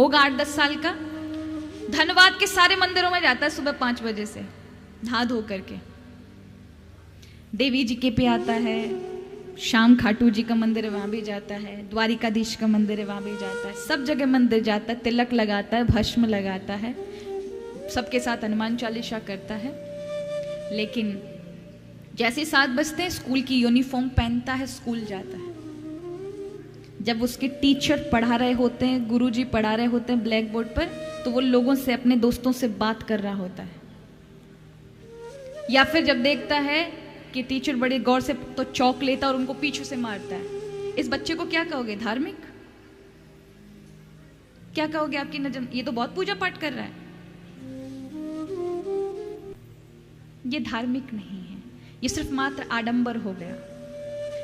होगा 8-10 साल का। धनबाद के सारे मंदिरों में जाता है सुबह 5 बजे से नहा धो करके। देवी जी के पे आता है, शाम खाटू जी का मंदिर है वहां भी जाता है, द्वारिकाधीश का मंदिर है वहां भी जाता है, सब जगह मंदिर जाता है, तिलक लगाता है, भस्म लगाता है, सबके साथ हनुमान चालीसा करता है। लेकिन जैसे 7 बजते हैं स्कूल की यूनिफॉर्म पहनता है, स्कूल जाता है। जब उसके टीचर पढ़ा रहे होते हैं, गुरुजी पढ़ा रहे होते हैं ब्लैक बोर्ड पर, तो वो लोगों से, अपने दोस्तों से बात कर रहा होता है। या फिर जब देखता है कि टीचर बड़े गौर से तो चौक लेता और उनको पीछे से मारता है। इस बच्चे को क्या कहोगे? धार्मिक? क्या कहोगे आपकी नजर? ये तो बहुत पूजा पाठ कर रहा है। ये धार्मिक नहीं है, ये सिर्फ मात्र आडंबर हो गया,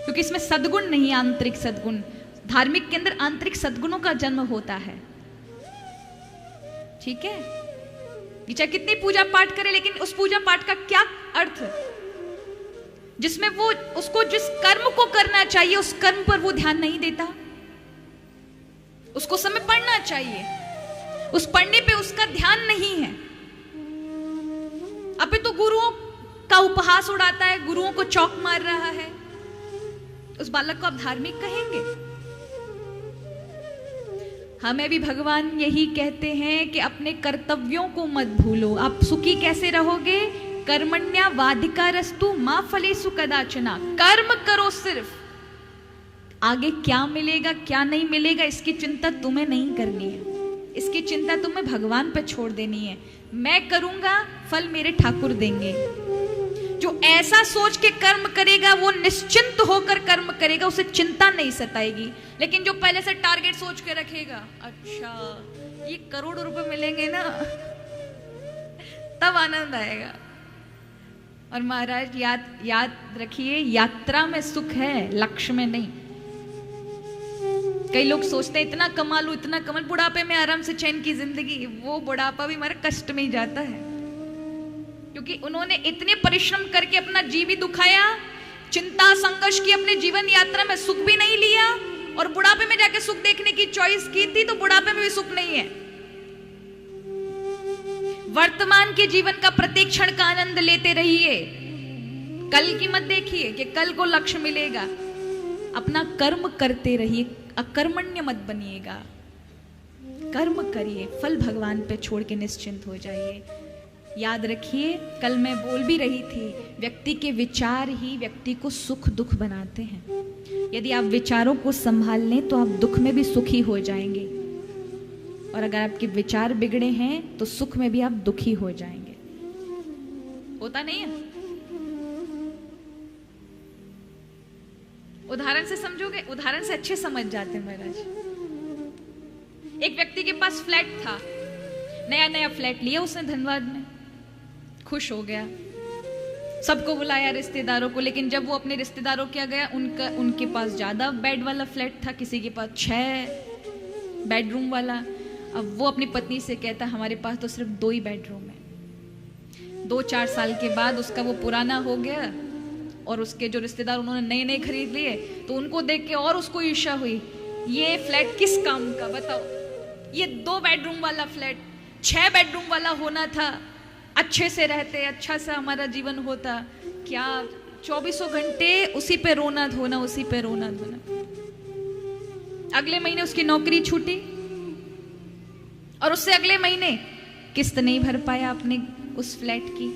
क्योंकि इसमें सद्गुण नहीं है, आंतरिक सद्गुण। धार्मिक के अंदर आंतरिक सद्गुणों का जन्म होता है। ठीक है, ये चाहे कितनी पूजा पाठ करे, लेकिन उस पूजा पाठ का क्या अर्थ, जिसमें वो उसको जिस कर्म को करना चाहिए उस कर्म पर वो ध्यान नहीं देता। उसको समय पढ़ना चाहिए, उस पढ़ने पे उसका ध्यान नहीं है। अभी तो गुरुओं का उपहास उड़ाता है, गुरुओं को चौक मार रहा है, उस बालक को आप धार्मिक कहेंगे? हमें भी भगवान यही कहते हैं कि अपने कर्तव्यों को मत भूलो। आप सुखी कैसे रहोगे? कर्मण्या वाधिकारस्तु मां फलेषु कदाचना। कर्म करो सिर्फ, आगे क्या मिलेगा क्या नहीं मिलेगा इसकी चिंता तुम्हें नहीं करनी है, इसकी चिंता तुम्हें भगवान पे छोड़ देनी है। मैं करूंगा, फल मेरे ठाकुर देंगे। जो ऐसा सोच के कर्म करेगा वो निश्चिंत होकर कर्म करेगा, उसे चिंता नहीं सताएगी। लेकिन जो पहले से टारगेट सोच के रखेगा, अच्छा ये करोड़ रुपए मिलेंगे ना, तब आनंद आएगा। और महाराज याद रखिए, यात्रा में सुख है, लक्ष्य में नहीं। कई लोग सोचते हैं इतना कमा लूं, इतना कमा, बुढ़ापे में आराम से चैन की जिंदगी, वो बुढ़ापा भी हमारे कष्ट में ही जाता है, क्योंकि उन्होंने इतने परिश्रम करके अपना जीव भी दुखाया, चिंता संघर्ष की, अपने जीवन यात्रा में सुख भी नहीं लिया, और बुढ़ापे में जाके सुख देखने की चॉइस की थी, तो बुढ़ापे में भी सुख नहीं है। वर्तमान के जीवन का प्रत्येक क्षण का आनंद लेते रहिए, कल की मत देखिए कि कल को लक्ष्य मिलेगा। अपना कर्म करते रहिए, अकर्मण्य मत बनिएगा, कर्म करिए, फल भगवान पे छोड़ के निश्चिंत हो जाइए। याद रखिए, कल मैं बोल भी रही थी, व्यक्ति के विचार ही व्यक्ति को सुख दुख बनाते हैं। यदि आप विचारों को संभाल लें तो आप दुख में भी सुखी हो जाएंगे, और अगर आपके विचार बिगड़े हैं तो सुख में भी आप दुखी हो जाएंगे। होता नहीं है? उदाहरण से समझोगे, उदाहरण से अच्छे समझ जाते हैं महाराज। एक व्यक्ति के पास फ्लैट था, नया नया फ्लैट लिया उसने धनबाद में, खुश हो गया, सबको बुलाया रिश्तेदारों को। लेकिन जब वो अपने रिश्तेदारों के यहाँ गया, उनके पास ज्यादा बेड वाला फ्लैट था, किसी के पास 6 बेडरूम वाला। अब वो अपनी पत्नी से कहता, हमारे पास तो सिर्फ 2 ही बेडरूम है। 2-4 साल के बाद उसका वो पुराना हो गया, और उसके जो रिश्तेदार उन्होंने नए नए खरीद लिए, तो उनको देख के और उसको ईर्ष्या हुई, ये फ्लैट किस काम का बताओ, ये 2 बेडरूम वाला फ्लैट 6 बेडरूम वाला होना था, अच्छे से रहते, अच्छा सा हमारा जीवन होता, क्या 24 घंटे उसी पे रोना धोना, उसी पे रोना धोना। अगले महीने उसकी नौकरी छूटी, और उससे अगले महीने किस्त नहीं भर पाया अपने उस फ्लैट की।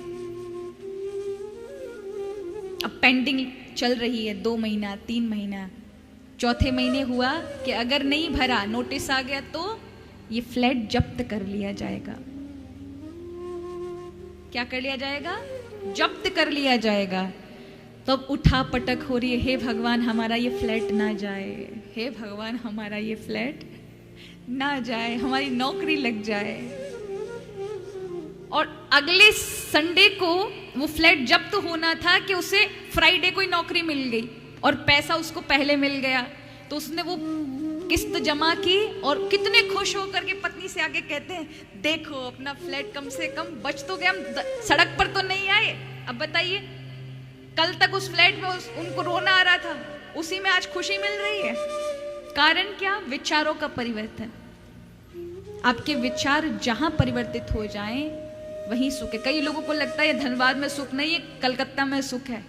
अब पेंडिंग चल रही है 2 महीना 3 महीना, चौथे महीने हुआ कि अगर नहीं भरा, नोटिस आ गया, तो ये फ्लैट जब्त कर लिया जाएगा। क्या कर लिया जाएगा? जब्त कर लिया जाएगा। तो अब उठा पटक हो रही है, हे भगवान हमारा ये फ्लैट ना जाए, हे भगवान हमारा ये फ्लैट ना जाए, हमारी नौकरी लग जाए। और अगले संडे को वो फ्लैट जब्त होना था कि उसे फ्राइडे को ही नौकरी मिल गई, और पैसा उसको पहले मिल गया। तो उसने वो किस्त जमा की, और कितने खुश होकर के पत्नी से आगे कहते हैं, देखो अपना फ्लैट कम से कम बच तो गया, हम सड़क पर तो नहीं आए। अब बताइए, कल तक उस फ्लैट में उनको रोना आ रहा था, उसी में आज खुशी मिल रही है। कारण क्या? विचारों का परिवर्तन। आपके विचार जहां परिवर्तित हो जाएं वहीं सुख है। कई लोगों को लगता है धनबाद में सुख नहीं है, कलकत्ता में सुख है,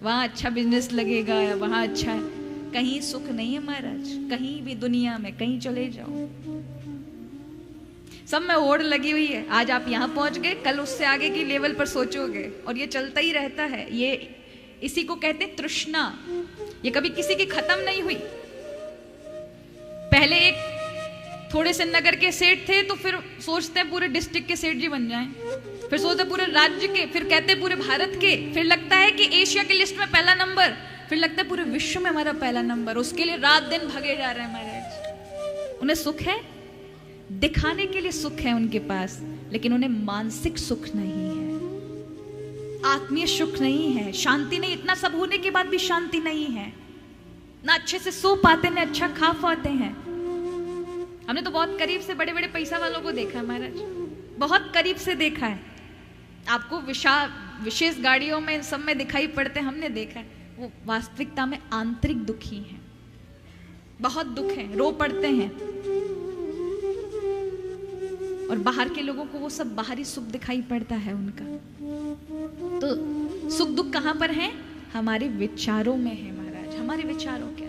वहां अच्छा बिजनेस लगेगा या वहां अच्छा है। कहीं सुख नहीं है महाराज, कहीं भी दुनिया में कहीं चले जाओ, सब में होड़ लगी हुई है। आज आप यहां पहुंच गए, कल उससे आगे की लेवल पर सोचोगे, और ये चलता ही रहता है। ये इसी को कहते हैं तृष्णा, ये कभी किसी की खत्म नहीं हुई। पहले एक थोड़े से नगर के सेठ थे, तो फिर सोचते हैं पूरे डिस्ट्रिक्ट के सेठ जी बन जाएं, फिर सोचते पूरे राज्य के, फिर कहते पूरे भारत के, फिर लगता है कि एशिया की लिस्ट में पहला नंबर, फिर लगता है पूरे विश्व में हमारा पहला नंबर। उसके लिए रात दिन भगे जा रहे हैं महाराज। उन्हें सुख है, दिखाने के लिए सुख है उनके पास, लेकिन उन्हें मानसिक सुख नहीं है, आत्मीय सुख नहीं है, शांति नहीं। इतना सब होने के बाद भी शांति नहीं है, ना अच्छे से सो पाते, ना अच्छा खा पाते हैं। हमने तो बहुत करीब से बड़े बड़े पैसा वालों को देखा है महाराज, बहुत करीब से देखा है। आपको विशेष गाड़ियों में इन सब में दिखाई पड़ते, हमने देखा है, वो वास्तविकता में आंतरिक दुखी हैं, बहुत दुख है, रो पड़ते हैं। और बाहर के लोगों को वो सब बाहरी सुख दिखाई पड़ता है उनका। तो सुख दुख कहां पर है? हमारे विचारों में है महाराज, हमारे विचारों के